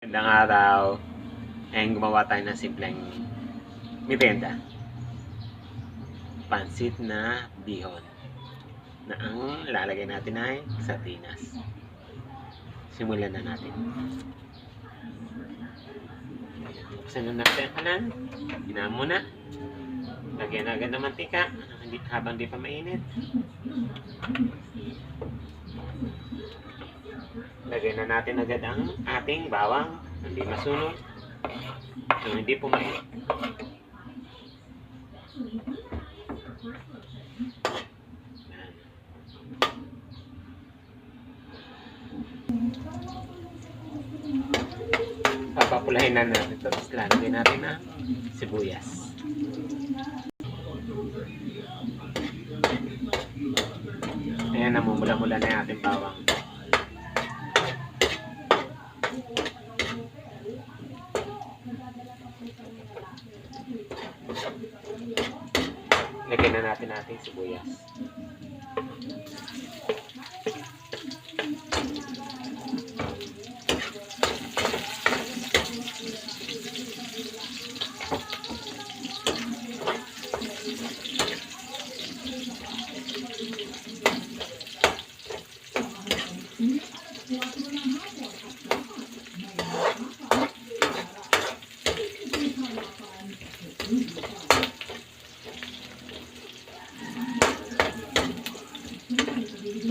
Magandang araw. Ngayon gumawa tayo ng simpleng merienda. Pansit na bihon na ang lalagay natin ay sardinas. Simulan na natin. Buksan na natin ang kalan. Hinaan muna. Lagyan na agad ng mantika habang di pa mainit. Lagyan na natin agad ang ating bawang. Hindi masunog. So, hindi pumainit. Papapulahin na natin ito. Tapos lalagyan natin ang sibuyas. Ayan, namumula-mula na yung ating bawang. Lagyan na natin ating sibuyas.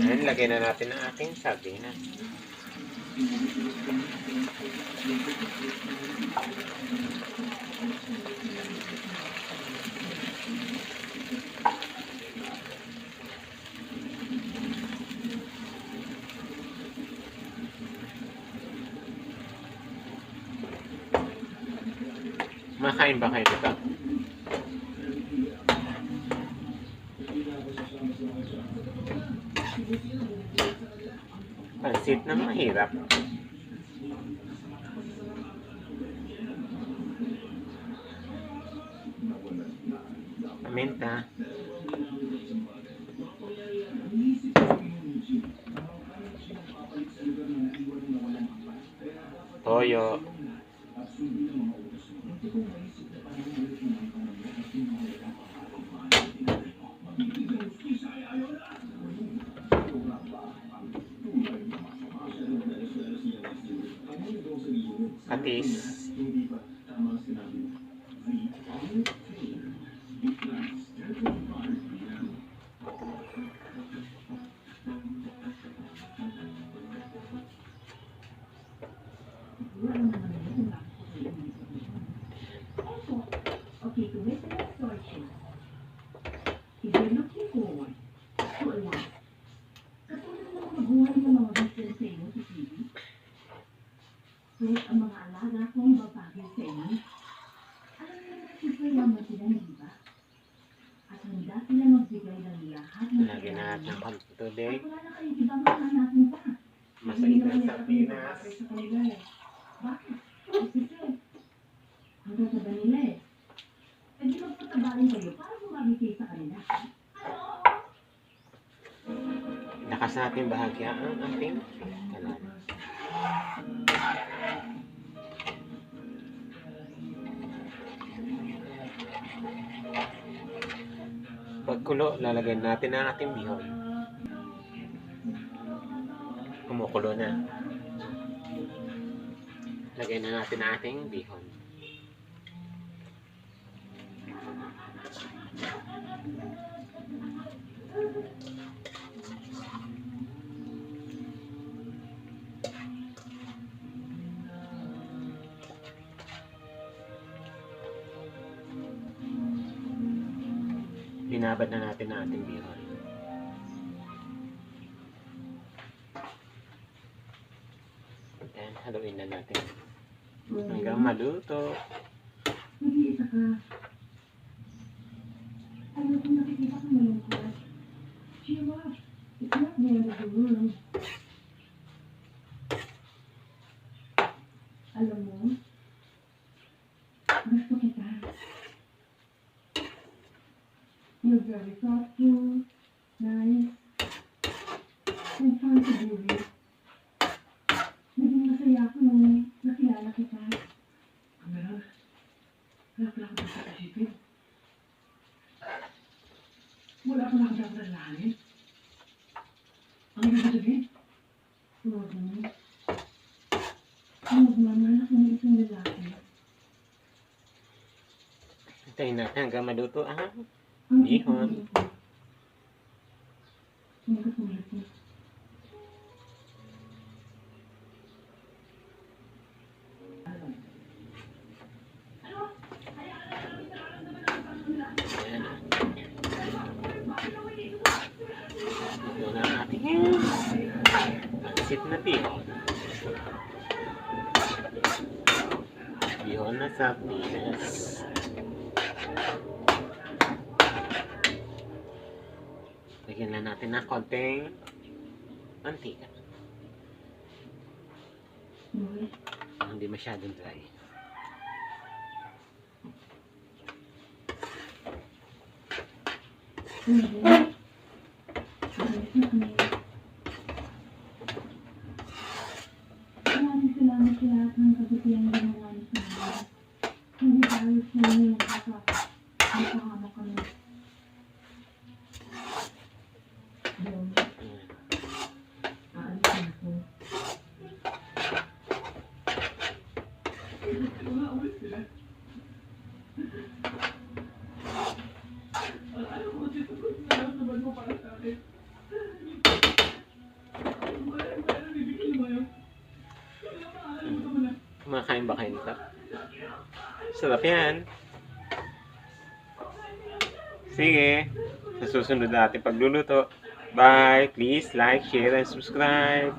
Ayan, lagyan na natin ang ating sardinas. Makain ba kayo dito? Pansit na mahirap. Paminta. Toyo. Katis. Okay, to make the next selection, if you're looking forward to a life, katulad ng mabuhay ng mga visual sa inyo sa TV, kahit ang mga alaga kong babagay sa inyo, alam niyo na sipayaman sila, di ba? At handa sila magbigay ng lahat ng Lagyan na natin ang tubig. wala na kayo ibang hanapin pa. Masakit na sardinas. Sa kanila eh. Bakit? Kasi hanggang sa kanila eh. Pwede magpatabarin kayo para bumabiti sa kanila. Lakas natin bahagya ang ating kalan. Pagkulo, lalagyan natin ang ating bihon. Kumukulo na. Lagyan na natin ang ating bihon. Binabad na natin ang ating bihon. Ayan, haluin na natin. Hanggang maluto. Nag-iisa ka. Alam ko nakikita ka malungkot. Cheer up. It's not the end of the world. Alam mo, gusto kita. You're very thoughtful, nice, and fun to be with. Naging masaya ako nung nakilala Nagmamanak ng isang lalaki. Hintayin natin hanggang maluto ah. Ang Ihon. Ang katulad niya. Ayan. Ito na ang ating pansit na bihon. Bihon na sardinas. Lagyan lang natin ng konting mantika. Okay. Hindi masyadong dry. Maraming salamat sa lahat ng kabutihan na ginawa niyo sa amin. Hindi dahil sa inyo yung kasama kami. Doon, aalis na ako. Kumakain ba kayo nito? Sarap yan. Sige. Sa susunod natin pagluluto. Bye. Please like, share, and subscribe.